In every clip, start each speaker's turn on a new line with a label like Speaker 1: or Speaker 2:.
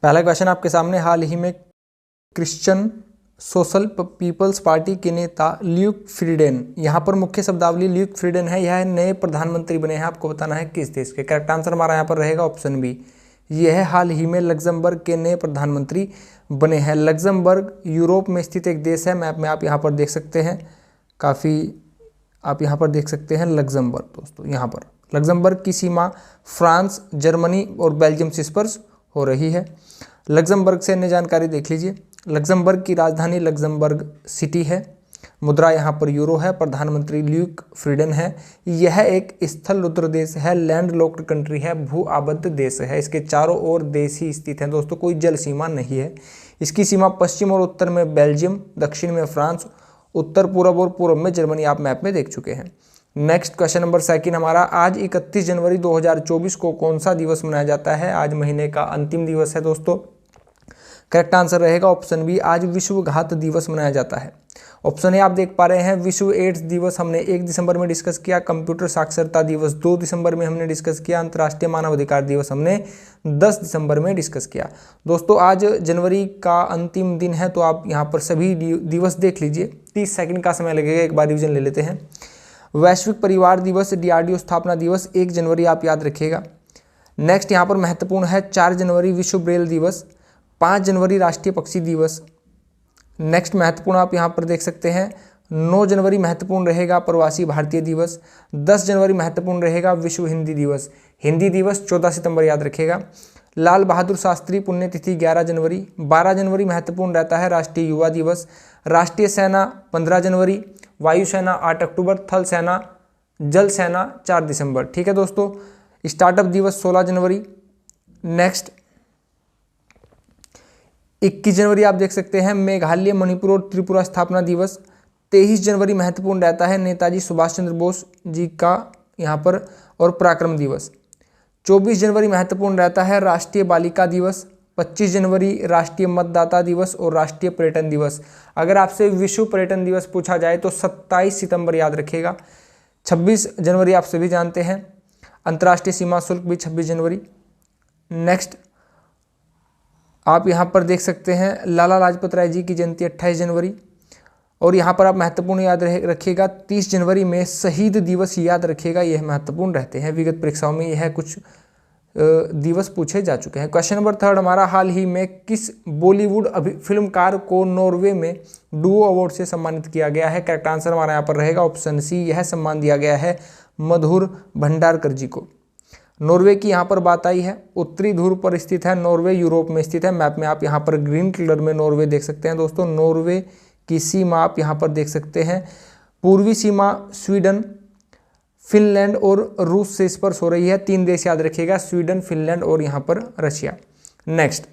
Speaker 1: पहला क्वेश्चन आपके सामने, हाल ही में क्रिश्चियन सोशल पीपल्स पार्टी के नेता ल्यूक फ्रीडेन, यहाँ पर मुख्य शब्दावली ल्यूक फ्रीडेन है, यह नए प्रधानमंत्री बने हैं। आपको बताना है किस देश के। करेक्ट आंसर हमारा यहाँ पर रहेगा ऑप्शन बी, यह हाल ही में लग्जमबर्ग के नए प्रधानमंत्री बने हैं। लग्जमबर्ग यूरोप में स्थित एक देश है, मैप में आप यहाँ पर देख सकते हैं, काफ़ी आप यहाँ पर देख सकते हैं लग्जमबर्ग। दोस्तों यहाँ पर लग्जमबर्ग की सीमा फ्रांस, जर्मनी और बेल्जियम से स्पर्श हो रही है। लग्जमबर्ग से अन्य जानकारी देख लीजिए। लग्जमबर्ग की राजधानी लग्जमबर्ग सिटी है। मुद्रा यहाँ पर यूरो है। प्रधानमंत्री ल्यूक फ्रीडेन है। यह एक स्थल रुद्र देश है, लैंड लॉक्ड कंट्री है, भू आबद्ध देश है। इसके चारों ओर देश ही स्थित हैं दोस्तों, कोई जल सीमा नहीं है। इसकी सीमा पश्चिम और उत्तर में बेल्जियम, दक्षिण में फ्रांस, उत्तर पूर्व और पूर्व में जर्मनी आप मैप में देख चुके हैं। नेक्स्ट क्वेश्चन नंबर सेकंड हमारा, आज 31 जनवरी 2024 को कौन सा दिवस मनाया जाता है? आज महीने का अंतिम दिवस है दोस्तों। करेक्ट आंसर रहेगा ऑप्शन बी, आज विश्व घात दिवस मनाया जाता है। ऑप्शन ए आप देख पा रहे हैं, विश्व एड्स दिवस हमने 1 दिसंबर में डिस्कस किया, कंप्यूटर साक्षरता दिवस 2 दिसंबर में हमने डिस्कस किया, अंतर्राष्ट्रीय मानवाधिकार दिवस हमने 10 दिसंबर में डिस्कस किया। दोस्तों आज जनवरी का अंतिम दिन है, तो आप यहाँ पर सभी दिवस देख लीजिए। 30 सेकंड का समय लगेगा, एक बार रिविजन ले लेते हैं। वैश्विक परिवार दिवस, डीआरडीओ स्थापना दिवस 1 जनवरी आप याद रखिएगा। नेक्स्ट यहाँ पर महत्वपूर्ण है 4 जनवरी विश्व ब्रेल दिवस, 5 जनवरी राष्ट्रीय पक्षी दिवस। नेक्स्ट महत्वपूर्ण आप यहाँ पर देख सकते हैं 9 जनवरी महत्वपूर्ण रहेगा प्रवासी भारतीय दिवस, 10 जनवरी महत्वपूर्ण रहेगा विश्व हिंदी दिवस। हिंदी दिवस 14 सितंबर याद रखेगा। लाल बहादुर शास्त्री पुण्यतिथि 11 जनवरी, 12 जनवरी महत्वपूर्ण रहता है राष्ट्रीय युवा दिवस। राष्ट्रीय सेना 15 जनवरी, वायुसेना 8 अक्टूबर, थल सेना, जल सेना 4 दिसंबर। ठीक है दोस्तों। स्टार्टअप दिवस 16 जनवरी। नेक्स्ट 21 जनवरी आप देख सकते हैं मेघालय, मणिपुर और त्रिपुरा स्थापना दिवस। 23 जनवरी महत्वपूर्ण रहता है नेताजी सुभाष चंद्र बोस जी का यहाँ पर और पराक्रम दिवस। 24 जनवरी महत्वपूर्ण रहता है राष्ट्रीय बालिका दिवस। 25 जनवरी राष्ट्रीय मतदाता दिवस और राष्ट्रीय पर्यटन दिवस। अगर आपसे विश्व पर्यटन दिवस पूछा जाए तो 27 सितंबर याद रखिएगा। 26 जनवरी आप सभी जानते हैं। अंतर्राष्ट्रीय सीमा शुल्क भी 26 जनवरी। नेक्स्ट आप यहाँ पर देख सकते हैं लाला लाजपत राय जी की जयंती 28 जनवरी। और यहाँ पर आप महत्वपूर्ण याद रखिएगा 30 जनवरी में शहीद दिवस याद रखिएगा, यह महत्वपूर्ण रहते हैं। विगत परीक्षाओं में यह कुछ दिवस पूछे जा चुके हैं। क्वेश्चन नंबर थर्ड हमारा, हाल ही में किस बॉलीवुड फिल्मकार को नॉर्वे में डुओ अवार्ड से सम्मानित किया गया है? करेक्ट आंसर हमारा यहाँ पर रहेगा ऑप्शन सी, यह सम्मान दिया गया है मधुर भंडारकर जी को। नॉर्वे की यहाँ पर बात आई है, उत्तरी ध्रुव पर स्थित है नॉर्वे, यूरोप में स्थित है। मैप में आप यहाँ पर ग्रीन कलर में नॉर्वे देख सकते हैं दोस्तों। नॉर्वे की सीमा आप यहाँ पर देख सकते हैं, पूर्वी सीमा स्वीडन, फिनलैंड और रूस से स्पर्श हो रही है। 3 देश याद रखिएगा, स्वीडन, फिनलैंड और यहाँ पर रशिया। नेक्स्ट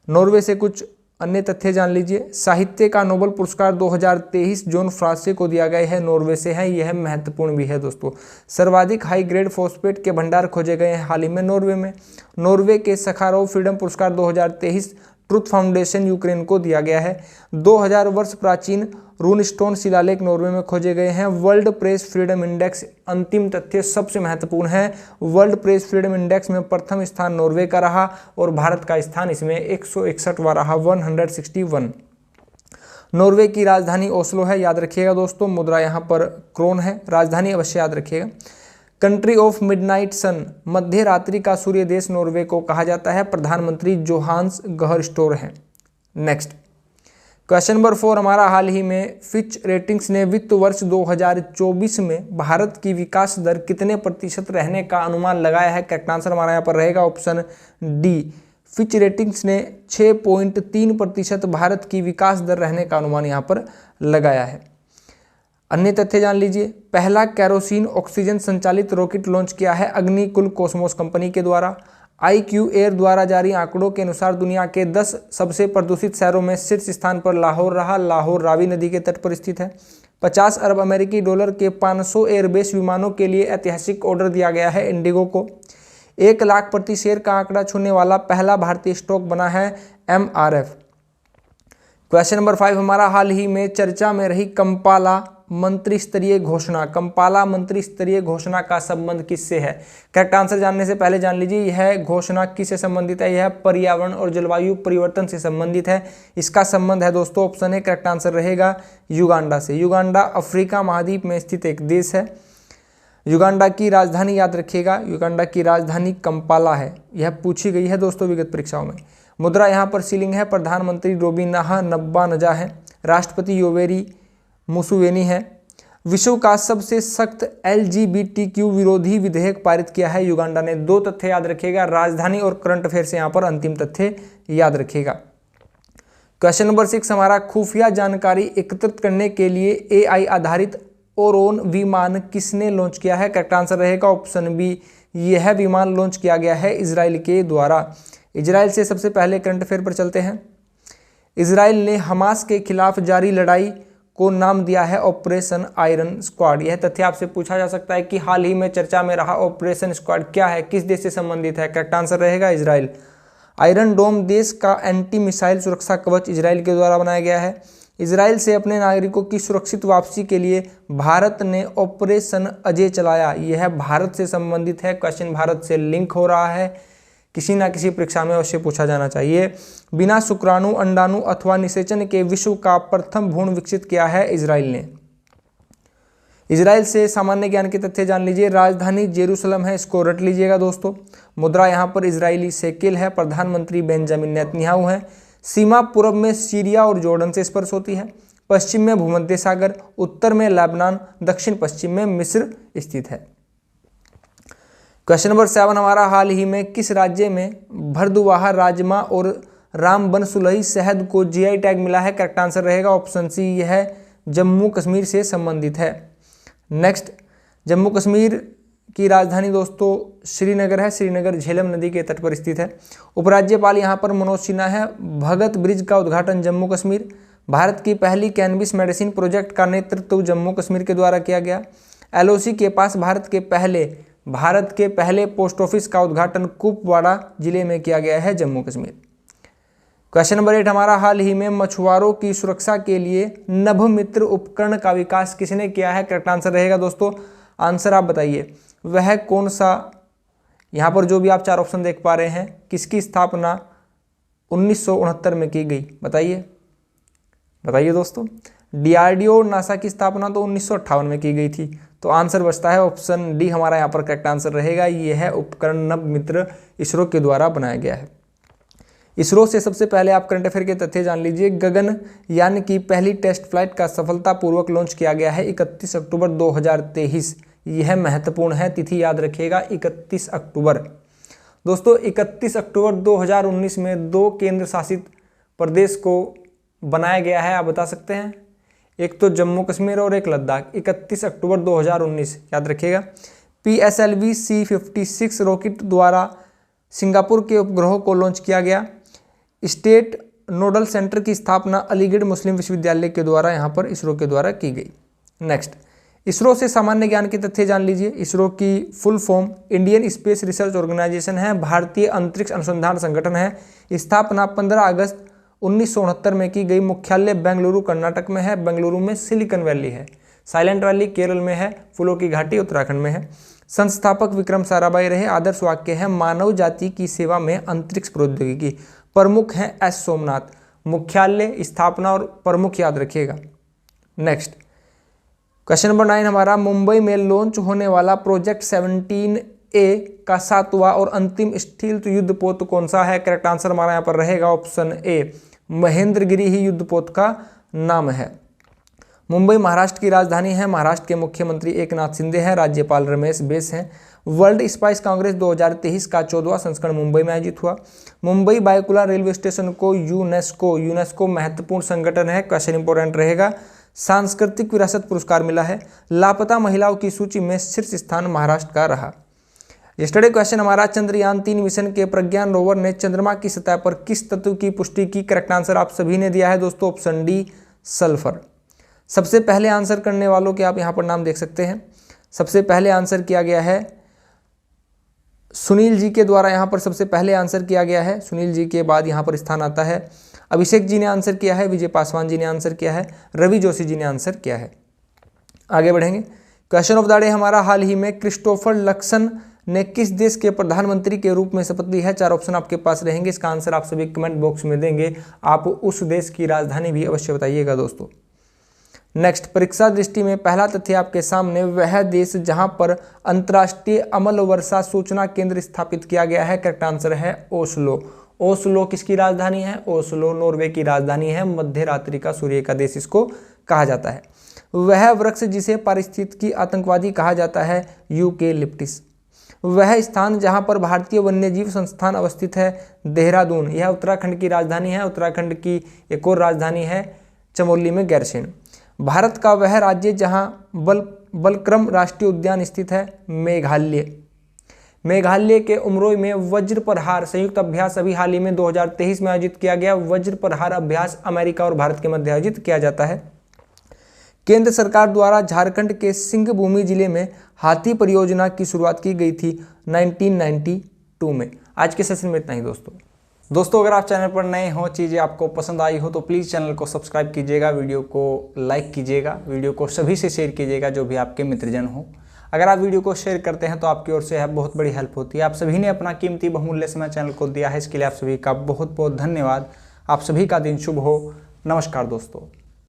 Speaker 1: नॉर्वे से कुछ अन्य तथ्य जान लीजिए। साहित्य का नोबेल पुरस्कार 2023 जॉन फ्रांसे को दिया गया है, नॉर्वे से है, यह महत्वपूर्ण भी है दोस्तों। सर्वाधिक हाई ग्रेड फॉस्फेट के भंडार खोजे गए हैं हाल ही में नॉर्वे में। नॉर्वे के सखारोव फ्रीडम पुरस्कार 2023 ट्रुथ फाउंडेशन यूक्रेन को दिया गया है। 2000 वर्ष प्राचीन रूनस्टोन शिलालेख नॉर्वे में खोजे गए हैं। वर्ल्ड प्रेस फ्रीडम इंडेक्स, अंतिम तथ्य सबसे महत्वपूर्ण है, वर्ल्ड प्रेस फ्रीडम इंडेक्स में प्रथम स्थान नॉर्वे का रहा और भारत का स्थान इसमें 161वां रहा, 161। नॉर्वे की राजधानी ओस्लो है, याद रखिएगा दोस्तों। मुद्रा यहाँ पर क्रोन है, राजधानी अवश्य याद रखिएगा। कंट्री ऑफ मिडनाइट सन, मध्य रात्रि का सूर्य देश नॉर्वे को कहा जाता है। प्रधानमंत्री जोहान्स गहर स्टोर हैं। नेक्स्ट क्वेश्चन नंबर 4 हमारा, हाल ही में फिच रेटिंग्स ने वित्त वर्ष 2024 में भारत की विकास दर कितने प्रतिशत रहने का अनुमान लगाया है? करेक्ट आंसर हमारा यहाँ पर रहेगा ऑप्शन डी, फिच रेटिंग्स ने 6.3% भारत की विकास दर रहने का अनुमान यहाँ पर लगाया है। अन्य तथ्य जान लीजिए। पहला केरोसिन ऑक्सीजन संचालित रॉकेट लॉन्च किया है अग्निकुल कॉस्मोस कंपनी के द्वारा। IQ एयर द्वारा जारी आंकड़ों के अनुसार दुनिया के 10 सबसे प्रदूषित शहरों में शीर्ष स्थान पर लाहौर रहा। लाहौर रावी नदी के तट पर स्थित है। 50 अरब अमेरिकी डॉलर के 500 एयरबेस विमानों के लिए ऐतिहासिक ऑर्डर दिया गया है इंडिगो को। 1 लाख प्रति शेयर का आंकड़ा छूने वाला पहला भारतीय स्टॉक बना है MRF। क्वेश्चन नंबर 5 हमारा, हाल ही में चर्चा में रही कंपाला मंत्री स्तरीय घोषणा, कंपाला मंत्री स्तरीय घोषणा का संबंध किससे है? करेक्ट आंसर जानने से पहले जान लीजिए यह घोषणा किससे संबंधित है? यह पर्यावरण और जलवायु परिवर्तन से संबंधित है। इसका संबंध है दोस्तों ऑप्शन ए करेक्ट आंसर रहेगा युगांडा से। युगांडा अफ्रीका महाद्वीप में स्थित एक देश है। युगांडा की राजधानी याद रखिएगा, युगांडा की राजधानी कंपाला है। यह पूछी गई है दोस्तों विगत परीक्षाओं में। मुद्रा यहाँ पर शिलिंग है। प्रधानमंत्री रोबिनाहा नब्बानजा है। राष्ट्रपति योवेरी मुसुवेनी है। विश्व का सबसे सख्त LGBTQ विरोधी विधेयक पारित किया है युगांडा ने। 2 तथ्य याद रखिएगा, राजधानी और करंट अफेयर से यहाँ पर अंतिम तथ्य याद रखिएगा। क्वेश्चन नंबर 6 हमारा, खुफिया जानकारी एकत्रित करने के लिए AI आधारित ओरोन विमान किसने लॉन्च किया है? करेक्ट आंसर रहेगा ऑप्शन बी, यह विमान लॉन्च किया गया है इजराइल के द्वारा। इजराइल से सबसे पहले करंट अफेयर पर चलते हैं। इजराइल ने हमास के खिलाफ जारी लड़ाई को नाम दिया है ऑपरेशन आयरन स्क्वाड। यह तथ्य आपसे पूछा जा सकता है कि हाल ही में चर्चा में रहा ऑपरेशन स्क्वाड क्या है, किस देश से संबंधित है? करेक्ट आंसर रहेगा इजराइल। आयरन डोम देश का एंटी मिसाइल सुरक्षा कवच इजराइल के द्वारा बनाया गया है। इजराइल से अपने नागरिकों की सुरक्षित वापसी के लिए भारत ने ऑपरेशन अजय चलाया। यह भारत से संबंधित है। क्वेश्चन भारत से लिंक हो रहा है, किसी ना किसी परीक्षा में अवश्य पूछा जाना चाहिए। बिना शुक्राणु, अंडाणु अथवा निषेचन के विश्व का प्रथम भ्रूण विकसित किया है इजराइल ने। इजराइल से सामान्य ज्ञान के तथ्य जान लीजिए। राजधानी जेरूसलम है, इसको रट लीजिएगा दोस्तों। मुद्रा यहाँ पर इजरायली शेकेल है। प्रधानमंत्री बेंजामिन नेतन्याहू है। सीमा पूर्व में सीरिया और जॉर्डन से स्पर्श होती है। पश्चिम में भूमध्य सागर, उत्तर में लेबनान, दक्षिण पश्चिम में मिस्र स्थित है। क्वेश्चन नंबर 7 हमारा, हाल ही में किस राज्य में भरदुवाहा राजमा और रामबन सुलही शहद को GI टैग मिला है? करेक्ट आंसर रहेगा ऑप्शन सी, यह जम्मू कश्मीर से संबंधित है। नेक्स्ट, जम्मू कश्मीर की राजधानी दोस्तों श्रीनगर है। श्रीनगर झेलम नदी के तट पर स्थित है। उपराज्यपाल यहाँ पर मनोज सिन्हा है। भगत ब्रिज का उद्घाटन जम्मू कश्मीर। भारत की पहली कैनबिस मेडिसिन प्रोजेक्ट का नेतृत्व जम्मू कश्मीर के द्वारा किया गया। LOC के पास भारत के पहले पोस्ट ऑफिस का उद्घाटन कुपवाड़ा जिले में किया गया है, जम्मू कश्मीर। क्वेश्चन नंबर 8 हमारा, हाल ही में मछुआरों की सुरक्षा के लिए नभमित्र उपकरण का विकास किसने किया है? करेक्ट आंसर रहेगा दोस्तों, आंसर आप बताइए वह कौन सा। यहाँ पर जो भी आप 4 ऑप्शन देख पा रहे हैं, किसकी स्थापना 1969 में की गई? बताइए दोस्तों। DRDO नासा की स्थापना तो 1958 में की गई थी। तो आंसर बचता है ऑप्शन डी, हमारा यहाँ पर करेक्ट आंसर रहेगा। यह है उपकरण नभमित्र इसरो के द्वारा बनाया गया है। इसरो से सबसे पहले आप करंट अफेयर के तथ्य जान लीजिए। गगनयान की पहली टेस्ट फ्लाइट का सफलतापूर्वक लॉन्च किया गया है 31 अक्टूबर 2023। यह महत्वपूर्ण है, तिथि याद रखिएगा 31 अक्टूबर। दोस्तों 31 अक्टूबर 2019 में 2 केंद्र शासित प्रदेश को बनाया गया है, आप बता सकते हैं? एक तो जम्मू कश्मीर और एक लद्दाख। 31 अक्टूबर 2019 याद रखिएगा। PSLV C-56 रॉकेट द्वारा सिंगापुर के उपग्रहों को लॉन्च किया गया। स्टेट नोडल सेंटर की स्थापना अलीगढ़ मुस्लिम विश्वविद्यालय के द्वारा यहाँ पर इसरो के द्वारा की गई। नेक्स्ट, इसरो से सामान्य ज्ञान के तथ्य जान लीजिए। इसरो की full form Indian space research organisation है, भारतीय अंतरिक्ष अनुसंधान संगठन है। स्थापना 15 अगस्त 1969 में की गई। मुख्यालय बेंगलुरु कर्नाटक में है। बेंगलुरु में सिलिकॉन वैली है। साइलेंट वैली केरल में है। फूलों की घाटी उत्तराखंड में है। संस्थापक विक्रम साराभाई रहे। आदर्श वाक्य है मानव जाति की सेवा में अंतरिक्ष प्रौद्योगिकी। प्रमुख हैं S सोमनाथ। मुख्यालय, स्थापना और प्रमुख याद रखिएगा। नेक्स्ट, क्वेश्चन नंबर 9 हमारा, मुंबई में लॉन्च होने वाला प्रोजेक्ट 17A का 7वां और अंतिम स्टील्थ युद्धपोत कौन सा है? करेक्ट आंसर हमारा यहाँ पर रहेगा ऑप्शन ए, महेंद्रगिरी ही युद्धपोत का नाम है। मुंबई महाराष्ट्र की राजधानी है। महाराष्ट्र के मुख्यमंत्री एकनाथ शिंदे हैं। राज्यपाल रमेश बैस हैं। वर्ल्ड स्पाइस कांग्रेस 2023 का 14वां संस्करण मुंबई में आयोजित हुआ। मुंबई बायकुला रेलवे स्टेशन को यूनेस्को महत्वपूर्ण संगठन है। क्वेश्चन इंपोर्टेंट रहेगा। सांस्कृतिक विरासत पुरस्कार मिला है। लापता महिलाओं की सूची में शीर्ष स्थान महाराष्ट्र का रहा। यस्टरडे क्वेश्चन हमारा, चंद्रयान 3 मिशन के प्रज्ञान रोवर ने चंद्रमा की सतह पर किस तत्व की पुष्टि की? करेक्ट आंसर आप सभी ने दिया है दोस्तों, ऑप्शन डी, सल्फर। सबसे पहले आंसर करने वालों के आप यहाँ पर नाम देख सकते हैं। सबसे पहले आंसर किया गया है सुनील जी के द्वारा, यहाँ पर सबसे पहले आंसर किया गया है। सुनील जी के बाद यहाँ पर स्थान आता है। अभिषेक जी ने आंसर किया है। विजय पासवान जी ने आंसर किया है। रवि जोशी जी ने आंसर किया है। आगे बढ़ेंगे। क्वेश्चन ऑफ द डे हमारा, हाल ही में क्रिस्टोफर लक्सन ने किस देश के प्रधानमंत्री के रूप में शपथ ली है? 4 ऑप्शन आपके पास रहेंगे, इसका आंसर आप सभी कमेंट बॉक्स में देंगे। आप उस देश की राजधानी भी अवश्य बताइएगा दोस्तों। नेक्स्ट, परीक्षा दृष्टि में पहला तथ्य आपके सामने, वह देश जहां पर अंतर्राष्ट्रीय अमल वर्षा सूचना केंद्र स्थापित किया गया है। करेक्ट आंसर है ओस्लो। ओस्लो किसकी राजधानी है? ओस्लो नॉर्वे की राजधानी है। मध्य रात्रि का सूर्य का देश इसको कहा जाता है। वह वृक्ष जिसे पारिस्थितिकी आतंकवादी कहा जाता है, यूकेलिप्टिस। वह स्थान जहां पर भारतीय वन्यजीव संस्थान अवस्थित है, देहरादून। यह उत्तराखंड की राजधानी है। उत्तराखंड की एक और राजधानी है चमोली में गैरसैंण। भारत का वह राज्य जहां बलक्रम राष्ट्रीय उद्यान स्थित है, मेघालय। मेघालय के उमरोई में वज्र प्रहार संयुक्त अभ्यास अभी हाल ही में 2023 में आयोजित किया गया। वज्र प्रहार अभ्यास अमेरिका और भारत के मध्य आयोजित किया जाता है। केंद्र सरकार द्वारा झारखंड के सिंहभूमि जिले में हाथी परियोजना की शुरुआत की गई थी 1992 में। आज के सेशन में इतना ही दोस्तों अगर आप चैनल पर नए हो, चीज़ें आपको पसंद आई हो तो प्लीज़ चैनल को सब्सक्राइब कीजिएगा, वीडियो को लाइक कीजिएगा, वीडियो को सभी से शेयर कीजिएगा जो भी आपके मित्रजन हो। अगर आप वीडियो को शेयर करते हैं तो आपकी ओर से बहुत बड़ी हेल्प होती है। आप सभी ने अपना कीमती बहुमूल्य समय चैनल को दिया है, इसके लिए आप सभी का बहुत बहुत धन्यवाद। आप सभी का दिन शुभ हो। नमस्कार दोस्तों।